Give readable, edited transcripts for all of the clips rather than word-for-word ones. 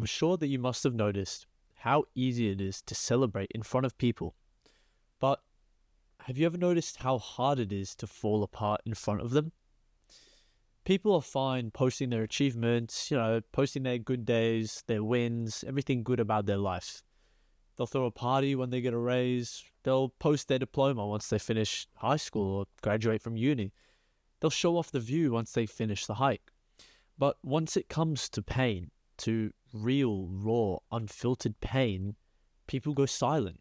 I'm sure that you must have noticed how easy it is to celebrate in front of people. But have you ever noticed how hard it is to fall apart in front of them? People are fine posting their achievements, posting their good days, their wins, everything good about their life. They'll throw a party when they get a raise. They'll post their diploma once they finish high school or graduate from uni. They'll show off the view once they finish the hike. But once it comes to pain, to real, raw, unfiltered pain, people go silent.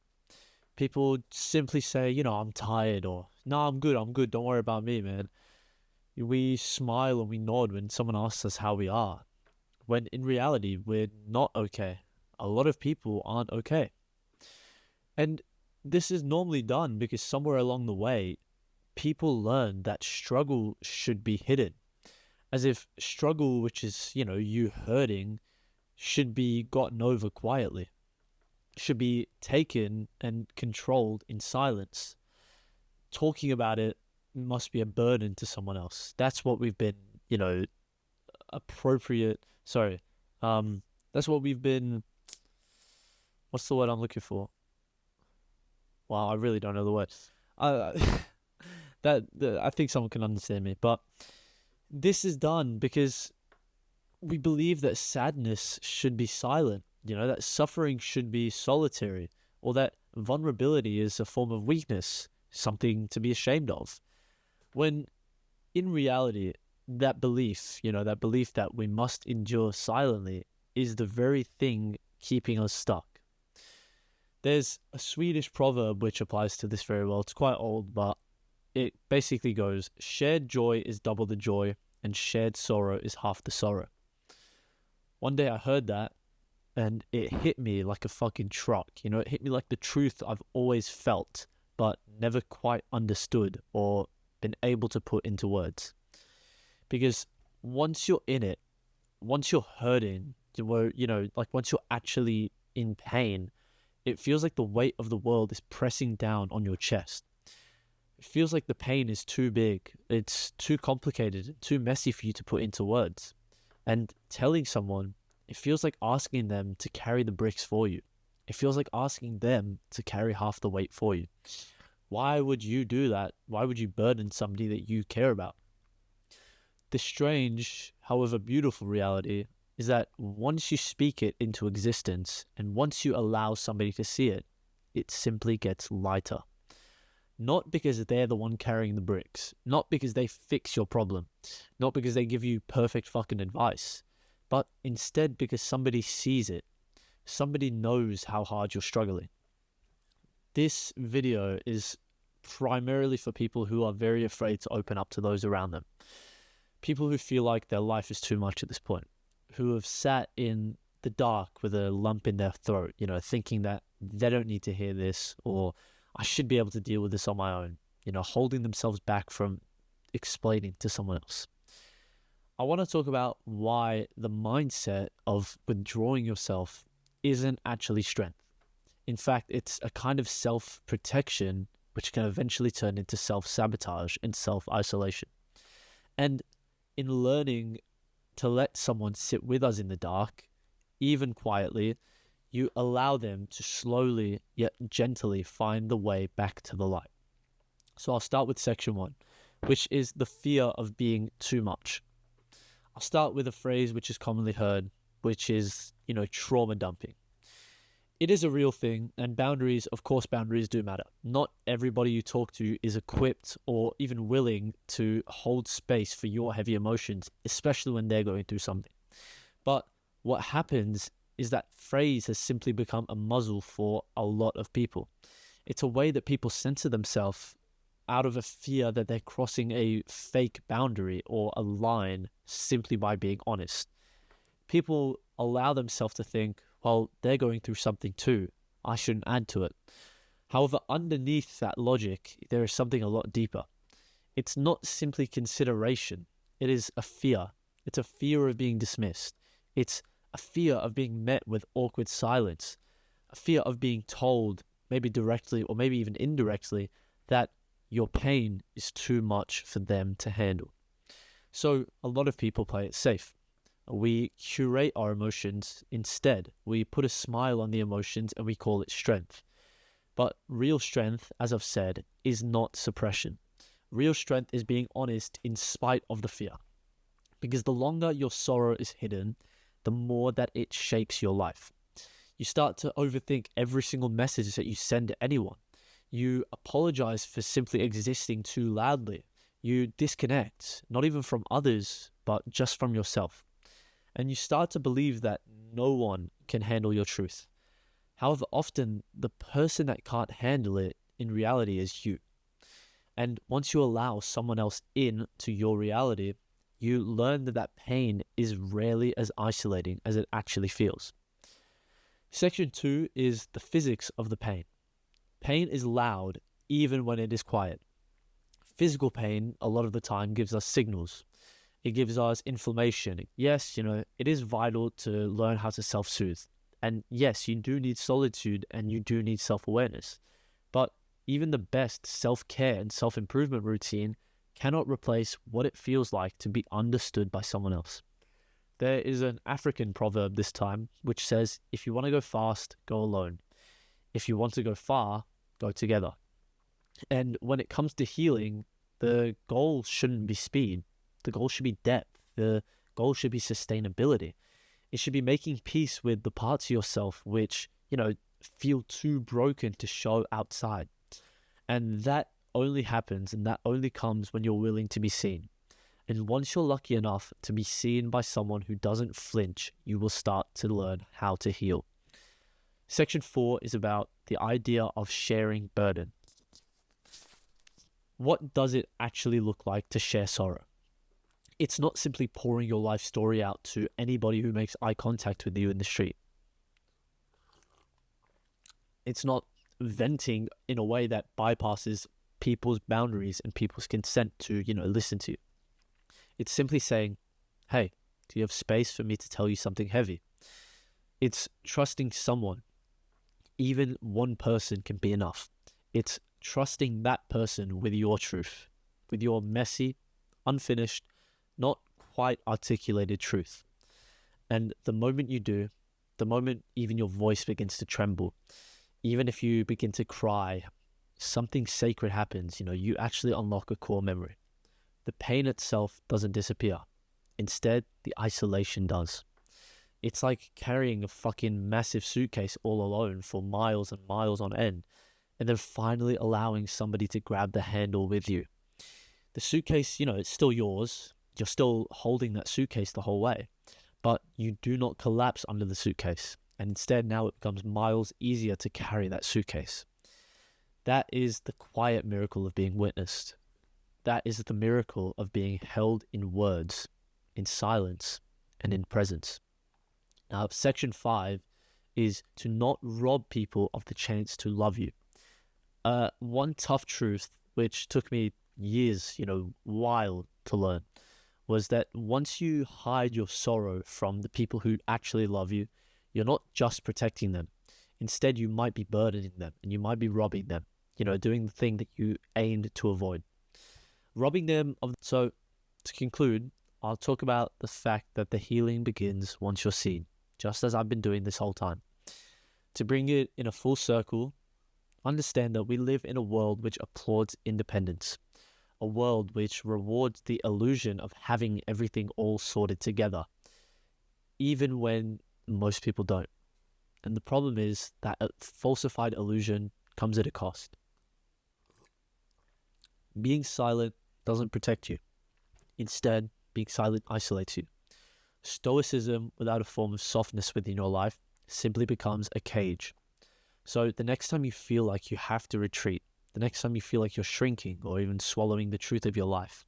People simply say, I'm tired, or no, I'm good, don't worry about me, man. We smile and we nod when someone asks us how we are, when in reality, we're not okay. A lot of people aren't okay. And this is normally done because somewhere along the way, people learn that struggle should be hidden. As if struggle, which is, you hurting, should be gotten over quietly, should be taken and controlled in silence. Talking about it must be a burden to someone else. That's what we've been, that's what we've been, what's the word I'm looking for? Wow, I really don't know the word. I think someone can understand me, but this is done because we believe that sadness should be silent, that suffering should be solitary, or that vulnerability is a form of weakness, something to be ashamed of. When in reality, that belief that we must endure silently is the very thing keeping us stuck. There's a Swedish proverb which applies to this very well. It's quite old, but it basically goes, shared joy is double the joy, and shared sorrow is half the sorrow. One day I heard that, and it hit me like a fucking truck. It hit me like the truth I've always felt, but never quite understood or been able to put into words. Because once you're in it, once you're hurting, once you're actually in pain, it feels like the weight of the world is pressing down on your chest. It feels like the pain is too big, it's too complicated, too messy for you to put into words. And telling someone, it feels like asking them to carry the bricks for you. It feels like asking them to carry half the weight for you. Why would you do that? Why would you burden somebody that you care about? The strange, however beautiful reality is that once you speak it into existence and once you allow somebody to see it, it simply gets lighter. Not because they're the one carrying the bricks, not because they fix your problem, not because they give you perfect fucking advice, but instead because somebody sees it. Somebody knows how hard you're struggling. This video is primarily for people who are very afraid to open up to those around them. People who feel like their life is too much at this point, who have sat in the dark with a lump in their throat, thinking that they don't need to hear this, or I should be able to deal with this on my own, holding themselves back from explaining to someone else. I want to talk about why the mindset of withdrawing yourself isn't actually strength. In fact, it's a kind of self-protection which can eventually turn into self-sabotage and self-isolation. And in learning to let someone sit with us in the dark, even quietly, you allow them to slowly yet gently find the way back to the light. So I'll start with section 1, which is the fear of being too much. I'll start with a phrase which is commonly heard, which is, trauma dumping. It is a real thing, and boundaries do matter. Not everybody you talk to is equipped or even willing to hold space for your heavy emotions, especially when they're going through something. But what happens is that phrase has simply become a muzzle for a lot of people. It's a way that people censor themselves out of a fear that they're crossing a fake boundary or a line simply by being honest. People allow themselves to think, well, they're going through something too, I shouldn't add to it. However, underneath that logic, there is something a lot deeper. It's not simply consideration. It is a fear. It's a fear of being dismissed. It's a fear of being met with awkward silence. A fear of being told, maybe directly or maybe even indirectly, that your pain is too much for them to handle. So a lot of people play it safe. We curate our emotions instead. We put a smile on the emotions and we call it strength. But real strength, as I've said, is not suppression. Real strength is being honest in spite of the fear. Because the longer your sorrow is hidden, the more that it shapes your life. You start to overthink every single message that you send to anyone. You apologize for simply existing too loudly. You disconnect, not even from others, but just from yourself. And you start to believe that no one can handle your truth. However, often the person that can't handle it in reality is you. And once you allow someone else in to your reality, you learn that that pain is rarely as isolating as it actually feels. Section 2 is the physics of the pain. Pain is loud even when it is quiet. Physical pain, a lot of the time, gives us signals. It gives us inflammation. Yes, it is vital to learn how to self-soothe. And yes, you do need solitude and you do need self-awareness. But even the best self-care and self-improvement routine cannot replace what it feels like to be understood by someone else. There is an African proverb this time which says, if you want to go fast, go alone. If you want to go far, go together. And when it comes to healing, the goal shouldn't be speed. The goal should be depth. The goal should be sustainability. It should be making peace with the parts of yourself which, feel too broken to show outside. And that only happens and that only comes when you're willing to be seen. And once you're lucky enough to be seen by someone who doesn't flinch, you will start to learn how to heal. Section 4 is about the idea of sharing burden. What does it actually look like to share sorrow? It's not simply pouring your life story out to anybody who makes eye contact with you in the street. It's not venting in a way that bypasses people's boundaries and people's consent to, listen to you. It's simply saying, hey, do you have space for me to tell you something heavy? It's trusting someone. Even one person can be enough. It's trusting that person with your truth, with your messy, unfinished, not quite articulated truth. And the moment you do, the moment even your voice begins to tremble, even if you begin to cry, something sacred happens. You actually unlock a core memory. The pain itself doesn't disappear. Instead, the isolation does. It's like carrying a fucking massive suitcase all alone for miles and miles on end, and then finally allowing somebody to grab the handle with you. The suitcase, it's still yours. You're still holding that suitcase the whole way, but you do not collapse under the suitcase. And instead, now it becomes miles easier to carry that suitcase. That is the quiet miracle of being witnessed. That is the miracle of being held in words, in silence, and in presence. Now, section 5 is to not rob people of the chance to love you. One tough truth, which took me years, while to learn, was that once you hide your sorrow from the people who actually love you, you're not just protecting them. Instead, you might be burdening them and you might be robbing them, doing the thing that you aimed to avoid. Robbing them of... So, to conclude, I'll talk about the fact that the healing begins once you're seen, just as I've been doing this whole time. To bring it in a full circle, understand that we live in a world which applauds independence, a world which rewards the illusion of having everything all sorted together, even when most people don't. And the problem is that a falsified illusion comes at a cost. Being silent doesn't protect you. Instead, being silent isolates you. Stoicism without a form of softness within your life simply becomes a cage. So the next time you feel like you have to retreat, the next time you feel like you're shrinking or even swallowing the truth of your life,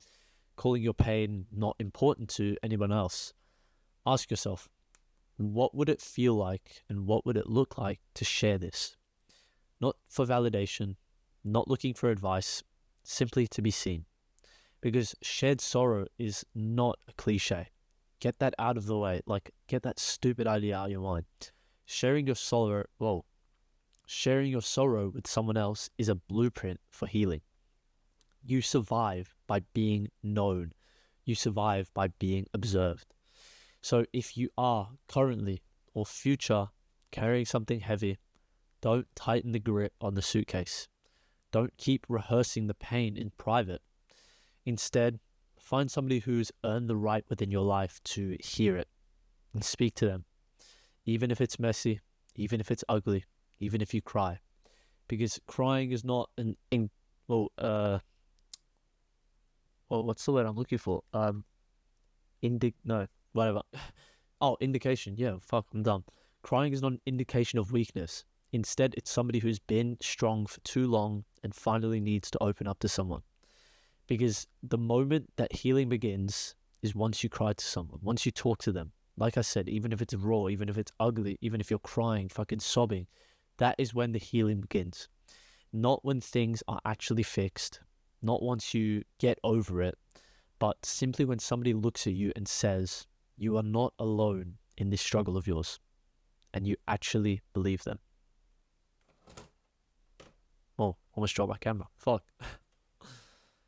calling your pain not important to anyone else, ask yourself, what would it feel like and what would it look like to share this? Not for validation, not looking for advice, simply to be seen. Because shared sorrow is not a cliche. Get that out of the way. Get that stupid idea out of your mind. Sharing your sorrow with someone else is a blueprint for healing. You survive by being known. You survive by being observed. So if you are currently or future carrying something heavy, don't tighten the grip on the suitcase. Don't keep rehearsing the pain in private. Instead, find somebody who's earned the right within your life to hear it and speak to them, even if it's messy, even if it's ugly, even if you cry. Because crying is not well, what's the word I'm looking for? No, whatever. Oh, indication. Yeah, fuck, I'm dumb. Crying is not an indication of weakness. Instead, it's somebody who's been strong for too long and finally needs to open up to someone. Because the moment that healing begins is once you cry to someone, once you talk to them. Like I said, even if it's raw, even if it's ugly, even if you're crying, fucking sobbing, that is when the healing begins. Not when things are actually fixed, not once you get over it, but simply when somebody looks at you and says, you are not alone in this struggle of yours, and you actually believe them. Oh, almost dropped my camera. Fuck.